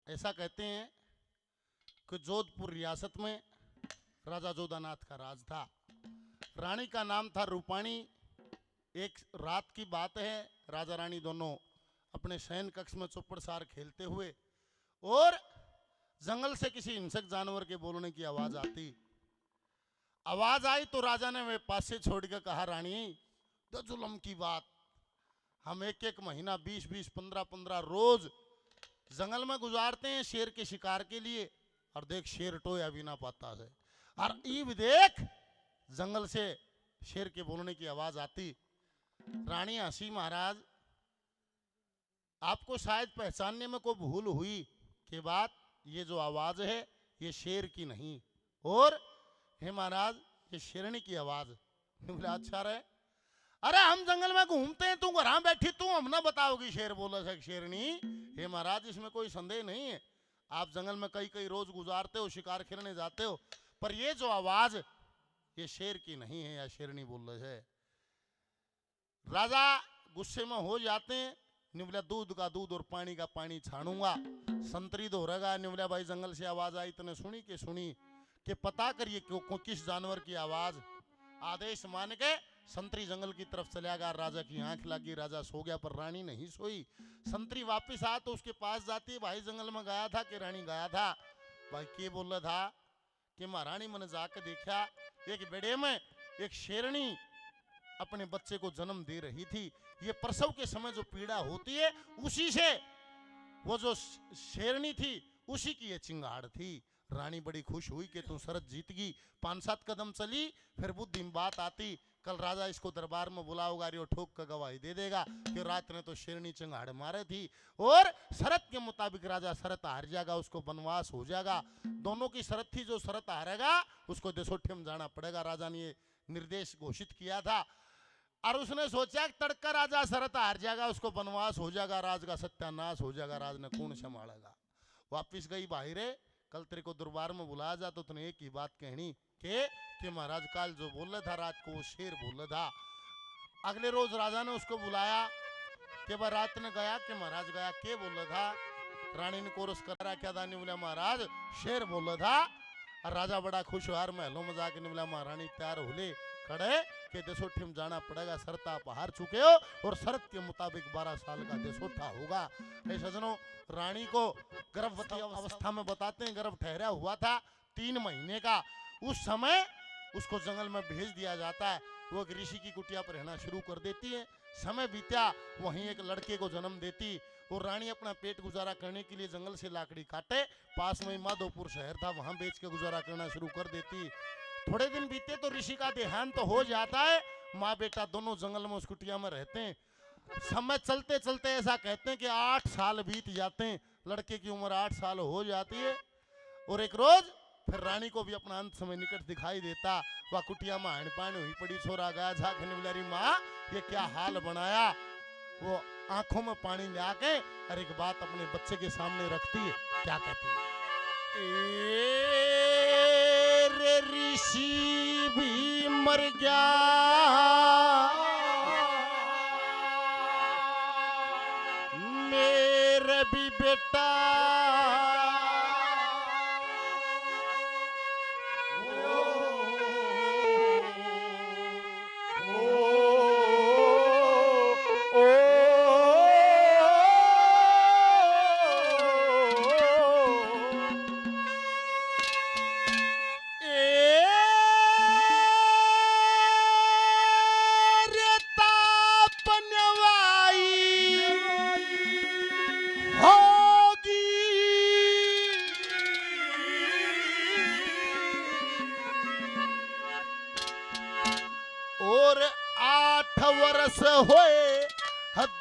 ऐसा कहते हैं कि जोधपुर रियासत में राजा जोधानाथ का राज था। रानी का नाम था रूपाणी। एक रात की बात है, राजा रानी दोनों अपने शयन कक्ष में चौपड़ सार खेलते हुए और जंगल से किसी हिंसक जानवर के बोलने की आवाज आती। आवाज आई तो राजा ने वे पास से छोड़कर कहा, रानी तो जुल्म की बात, हम एक एक महीना 20-20, 15-15 रोज जंगल में गुजारते हैं शेर के शिकार के लिए, और देख शेर टोया भी ना पाता है, और ईब देख जंगल से शेर के बोलने की आवाज आती। रानी हंसी, महाराज आपको शायद पहचानने में कोई भूल हुई कि बात ये जो आवाज है ये शेर की नहीं, और हे महाराज ये शेरनी की आवाज। बोले अच्छा रहे, अरे हम जंगल में घूमते हैं, तू घर बैठी, तू हम ना बताओगी शेर बोला है शेरनी। हे महाराज इसमें कोई संदेह नहीं है, आप जंगल में कई कई रोज गुजारते हो, शिकार खेलने जाते हो, पर ये जो आवाज ये शेर की नहीं है, या शेरनी बोल रहे है। राजा गुस्से में हो जाते हैं। निवला दूध का दूध और पानी का पानी छानूंगा, संतरी दोहरेगा। निवला भाई जंगल से आवाज आई, तने सुनी कि पता करिए किस जानवर की आवाज। आदेश मान के संतरी जंगल की तरफ चला गया। राजा की आंख लगी, राजा सो गया, पर रानी नहीं सोई। संतरी वापस आ तो उसके पास जाती है, भाई जंगल में गया था कि रानी गया था? भाई के बोल रहा था कि महारानी मैंने जाकर देखा एक बेड़े में एक शेरनी अपने बच्चे को जन्म दे रही थी। ये प्रसव के समय जो पीड़ा होती है उसी से वो जो शेरनी थी उसी की ये चिंगाड़ थी। रानी बड़ी खुश हुई कि तू शरत जीत गई। 5-7 कदम चली, फिर बुद्धि में बात आती, कल राजा इसको दरबार में बुलाओगा, रियो ठोक का गवाही दे देगा कि रात ने तो शेरनी चिंगाड़ मारे थी, और शरत के मुताबिक राजा शरत हार जाएगा, उसको वनवास हो जाएगा। दोनों की शरत थी, जो शरत हारेगा उसको देशोठे में जाना पड़ेगा। राजा ने ये निर्देश घोषित किया था, और उसने सोचा कि तड़का राजा शरत हार जाएगा, उसको वनवास हो जाएगा, राज का सत्यानाश हो जाएगा, राज ने कौन संभालेगा। वापिस गई बाहरे, कल तेरे को दरबार में बुलाया जा तो तूने एक ही बात कहनी कि महाराज काल जो बोल रहा था रात को वो शेर बोल रहा था। अगले रोज राजा ने उसको बुलाया कि वह रात ने गया कि महाराज गया, के बोल रहा था? रानी ने कोरस करा क्या था? बोला महाराज शेर बोल रहा था। और राजा बड़ा खुश हुआ, महलों में जाके बोला महारानी तैयार होले खड़े के देशोठे में जाना पड़ेगा, शर्त आप हार चुके हो और शर्त के मुताबिक 12 साल का देशोठा होगा। सजनों, रानी को गर्भवती अवस्था में बताते हैं, गर्भ ठहरा हुआ था 3 महीने का। उस समय उसको जंगल में भेज दिया जाता है, वो एक ऋषि की कुटिया पर रहना शुरू कर देती है। समय बीत्या, वहीं एक लड़के को जन्म देती, और रानी अपना पेट गुजारा करने के लिए जंगल से लाकड़ी काटे, पास में माधोपुर शहर था, वहां बेच के गुजारा करना शुरू कर देती। थोड़े दिन बीते तो ऋषि का देहांत तो हो जाता है। माँ बेटा दोनों जंगल में उस कुटिया में रहते हैं। समय चलते चलते ऐसा कहते हैं कि 8 साल बीत जाते हैं, लड़के की उम्र 8 साल हो जाती है। और एक रोज फिर रानी को भी अपना अंत समय निकट दिखाई देता। वह कुटिया में हाण पाण हुई पड़ी, छोरा गया झाकने बिलारी, माँ ये क्या हाल बनाया। वो आंखों में पानी ले आके और एक बात अपने बच्चे के सामने रखती है। क्या कहती है? रे ऋषि भी मर गया, मेरे भी बेटा और 8 वर्ष होए,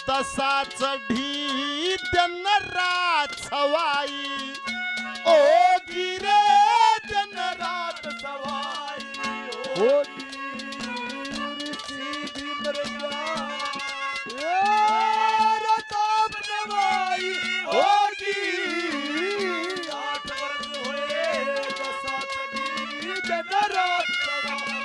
दशा चढ़ी दिन रात सवाई, ओ गिरे दिन रात सवाई, ओ ऋषि भी मर गया, रताप नवाई होगी। 8 वर्ष होए, दशा चढ़ी दिन रात सवाई,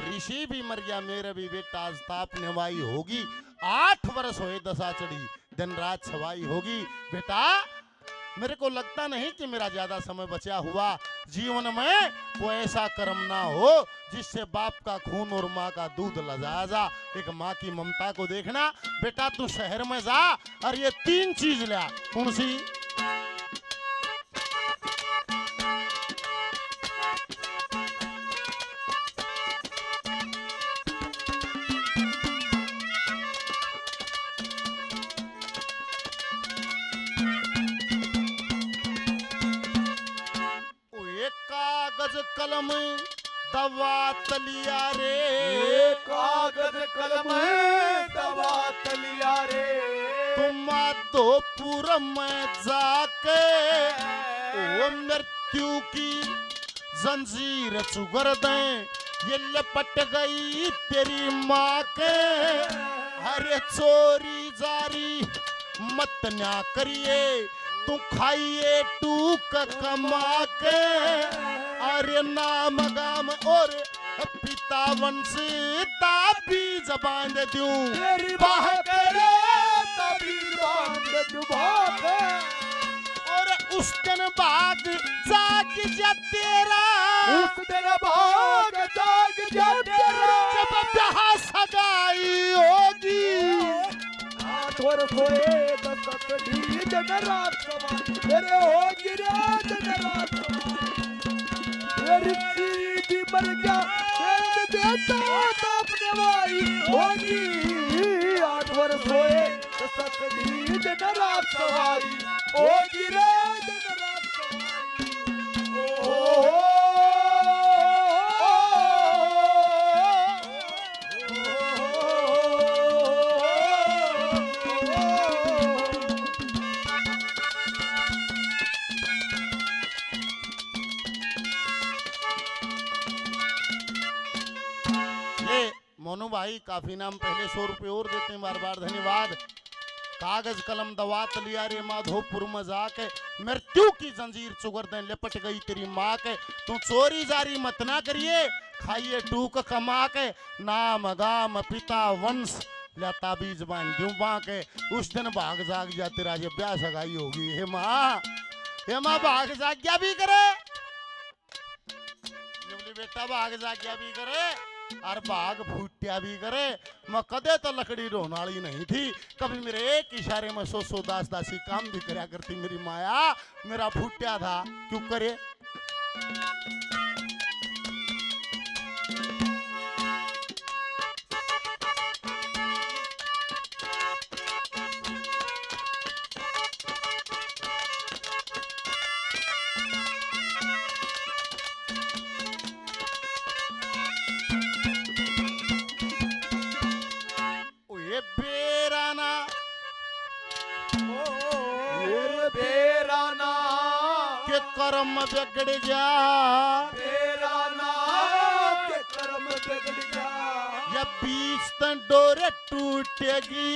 ऋषि भी मर गया, मेरे भी बेटा आज ताप नवाई होगी। 8 वर्ष हुए दशा चढ़ी, दिन रात सवाई होगी। बेटा मेरे को लगता नहीं कि मेरा ज्यादा समय बचा हुआ। जीवन में कोई ऐसा कर्म ना हो जिससे बाप का खून और माँ का दूध लजाया जा। एक माँ की ममता को देखना। बेटा तू शहर में जा और ये 3 चीज ला। कौन सी? कागज कलम दवा तलिया रे, कागज कलम दवा तलिया रे। तुम माधोपुर में जाके ओ मृत्यु की जंजीर चुगर दें, ये लपट गई तेरी माँ के। अरे चोरी जारी मत ना करिए, तू खाइए टूक कमा के। अरे नाम गाम और पिता वंश ताबी जबान दे दूं, तेरी बाह करे तभी बांध दुभागे। और उस दिन भाग जाग जा तेरा, उस दिन भाग जाग जा तेरा। जब ब्याह सगाई होगी। थोर सोए दस्तक दी दिन रात सवार, तेरे होगी रात दिन रात सवार। तेरी सीधी मर गया तेरे देता होता अपने भाई होगी। 8 वर्ष सोए दस्तक दी दिन रात सवारी, होगी रात दिन रात सवारी। ओ मोनू भाई काफी नाम पहले 100 रुपए और देते हैं, बार बार धन्यवाद। कागज कलम दवा तलिया रे, माधोपुर में जाके मृत्यु की जंजीर चुगर दें, लिपट गई तेरी माँ के। तू चोरी जारी मत ना करिए, खाइए टूक कमा के। नाम गाम पिता वंश लता बीज बांध दूं माँ के। उस दिन भाग जाग जा तेरा ये ब्याह सगाई होगी। हे माँ भाग जाग्या भी करे, बेटा भाग जाग्या भी करे और बाघ फूटिया भी करे। मैं कदे तो लकड़ी रोने वाली नहीं थी, कभी मेरे एक इशारे में 100 दास दासी काम भी करया करती मेरी माया। मेरा फूटिया था क्यों करे। बेराना के कर्म बिगड़ जा, बेराना के कर्म बिगड़ जा। या बीच तन डोरे टूटेगी,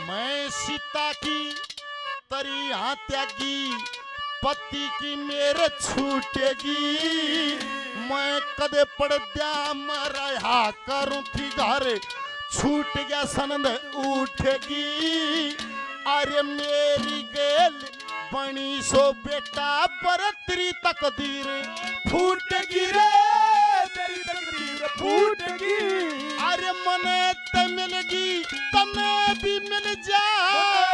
मैं सीता की तरी हाँ त्यागी, पति की मेरे छूटेगी। मैं कदे पड़ दिया मरा करूं थी घर, छूट गया सनंद उठेगी। अरे मेरी गेल बनी सो बेटा पर तेरी तकदीर फूटेगी रे, तेरी तकदीर फूटेगी। अरे मने ते मिलेगी तने भी मिल जा,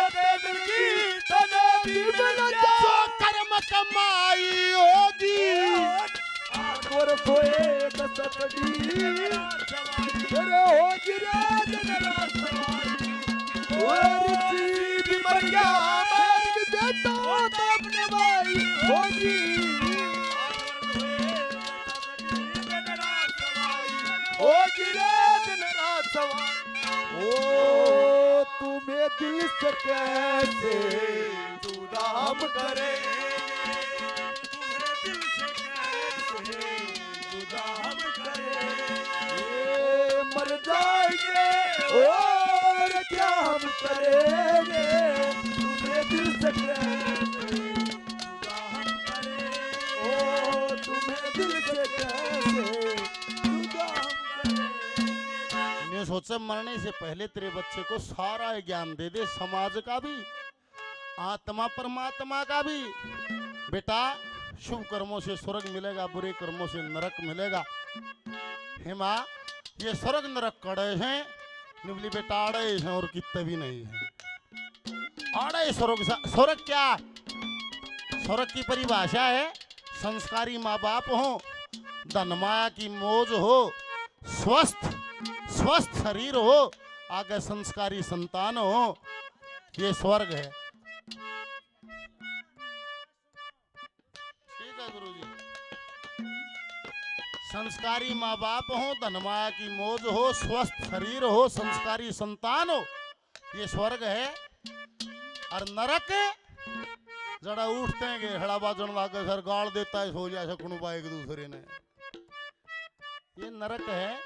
मिलेगी तने भी मिल जा। जो कर्म कमाई होगी। और सोए दस्तकड़ी तेरे होगी रात दिन रात सवारी। और सीधी मर गया मैं देता होता अपने भाई होगी। होगी रात दिन रात सवारी। ओ तुम्हें दिल से कैसे जुदा हम करे, मर जाएंगे और क्या हम करेंगे। तुम्हें दिल से कैसे जुदा हम करें, ओ तुम्हें दिल से कैसे जुदा हम करें। सोचा मरने से पहले तेरे बच्चे को सारा ज्ञान दे दे, समाज का भी, आत्मा परमात्मा का भी। बेटा शुभ कर्मों से स्वर्ग मिलेगा, बुरे कर्मों से नरक मिलेगा। हे माँ, ये स्वर्ग नरक कड़े हैं, निबली बेटा आड़े हैं और कितने भी नहीं है। आड़े स्वर्ग, स्वर्ग क्या? स्वर्ग की परिभाषा है संस्कारी माँ बाप हो, धन माया की मौज हो, स्वस्थ शरीर हो, आगे संस्कारी संतान हो, ये स्वर्ग है। ठीक है गुरुजी। संस्कारी माँ बाप हो, धन माया की मौज हो, स्वस्थ शरीर हो, संस्कारी संतान हो, ये स्वर्ग है। और नरक जरा उठते हैं हड़ा बाजन लागे सर गाड़ देता है, सो जाए सकूबा एक दूसरे ने, ये नरक है।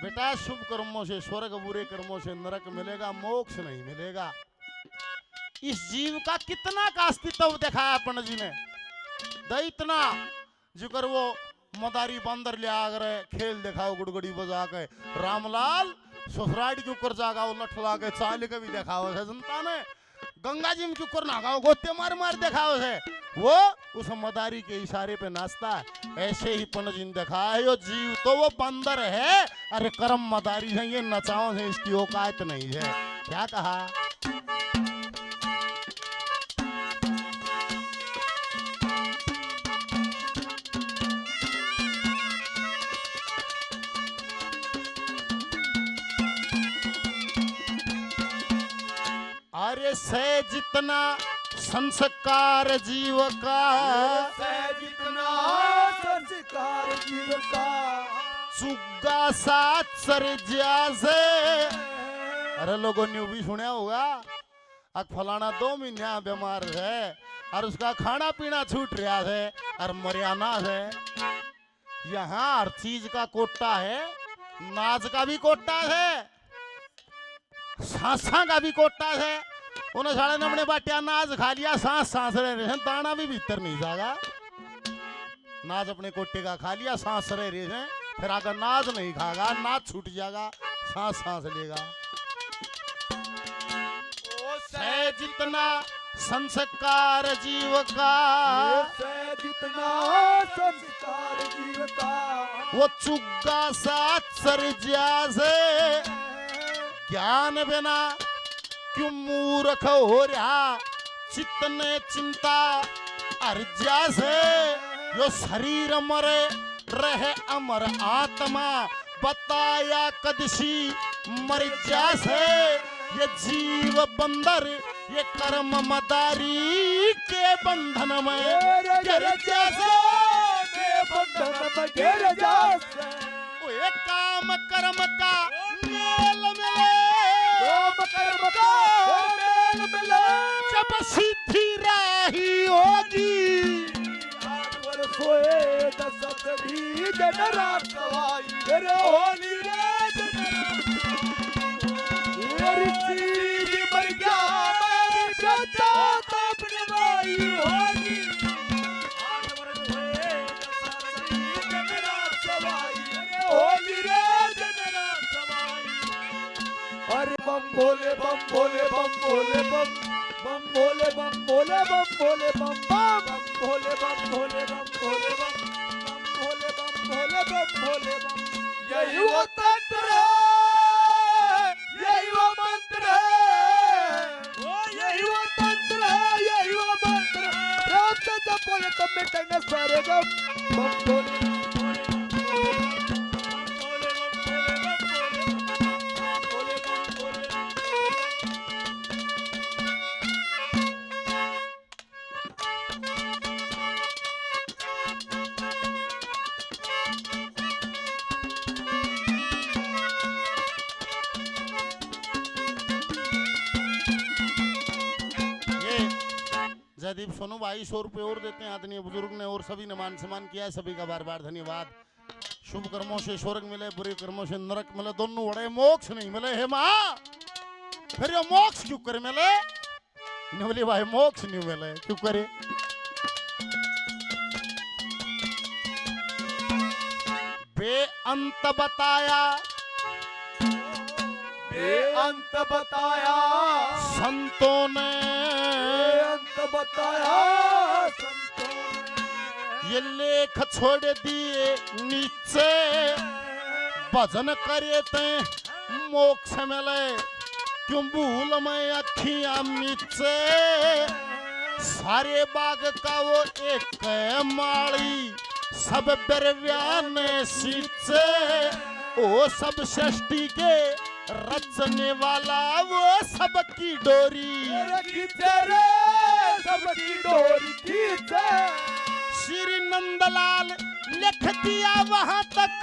बेटा शुभ कर्मों से स्वर्ग, बुरे कर्मों से नरक मिलेगा, मोक्ष नहीं मिलेगा। इस जीव का कितना का अस्तित्व दिखाया अपन जी ने, इतना जिकर वो मदारी बंदर ले आ गए, खेल दिखाओ गुड़गुड़ी बजा के, रामलाल ससुराड़ी के ऊपर जागा वो लठ ला के चाल के भी दिखाओ है जनता ने, गंगा जी में के ऊपर नागाओ गोते मार मार दिखाओ है, वो उस मदारी के इशारे पे नाचता है। ऐसे ही पंडित देखा है, यो जीव तो वो बंदर है, अरे कर्म मदारी है, ये नचाओ है, इसकी औकात नहीं है। क्या कहा? अरे से जितना संस्कार जीव का, जितना संस्कार जीव का, चुग्गा साथ सर से। अरे लोगों ने भी सुना होगा, अब फलाना 2 महीना बीमार है और उसका खाना पीना छूट रहा है और मरियाना है। यहाँ हर चीज का कोटा है, नाज का भी कोटा है, सांसा का भी कोटा है। उन्हें साढ़े ने अपने बाटिया नाज खा लिया, सांस रह रहे हैं, दाना भी भीतर नहीं जाएगा। नाज अपने कोटे का खा लिया, सांस रह रहे हैं, फिर अगर नाज नहीं खाएगा, नाज छूट जाएगा, सांस लेगा। है जितना संस्कार जीव का, जितना संस्कार जीव का, वो चुग्गा साथ सरजा से। ज्ञान बिना क्यों मूर्ख हो रहा, चित्तने चिंता अर्जा से। यो शरीर मरे रहे अमर आत्मा, बताया कदसी मर जा से। ये जीव बंदर ये कर्म मदारी के बंधन में गिर जा से, गिर जा से। वो काम कर्म का मेल मिले, काम कर्म का मेल मिले, जब सिद्धि राही होगी। 8 वर्ष होए 10 दी जन रात सवाई, तेरे होली रे जन ऋषि मर गया, मैं बेटा तब नवाई होगी। 8 वर्ष होए 10 दी जन रात सवाई, तेरे होली रे जन रात सवाई। अरे बम भोले बम भोले बम भोले बम, बम भोले बम भोले बम भोले बम बम भोले बम भोले बम भोले बम, बम भोले बम भोले बम भोले बम। यही वो तंत्र है, यही वो मंत्र है, यही वो तंत्र है, यही वो मंत्र है। रात से जब बोले तब मिटेंगे सारे गम। बम भोले जयदीप सोनू भाई 100 रुपये और देते हैं आदरणीय बुजुर्ग ने, और सभी ने मान सम्मान किया है, सभी का बार बार धन्यवाद। शुभ कर्मों से स्वर्ग मिले, बुरे कर्मों से नरक मिले, दोनों बड़े मोक्ष नहीं मिले। हे माँ, फिर ये मोक्ष क्यों कर मिले? नहीं बोले भाई मोक्ष नहीं मिले क्यों करे? बेअंत बताया ये अंत बताया संतों ने, ये अंत बताया संतों ने। ये लेख छोड़ दिए नीचे, भजन करे ते मोक्ष मिले, क्यों भूल मैं अखियां नीचे। सारे बाग का वो एक माली, सब बिरव्यान सींचे। ओ सब सृष्टि के रचने वाला, वो सबकी डोरी खींचे रे, सबकी डोरी खींचे। श्री नंदलाल लिख दिया वहां तक,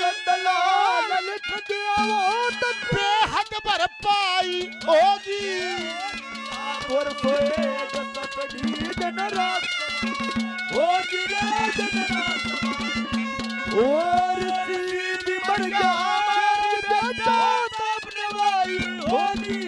नंदलाल लिख दिया वहां तक। बेहद भरपाई होगी, और सोए दसत दिन रात होगी रे दिन रात। और सीधी मर गया बेटा अपने भाई होगी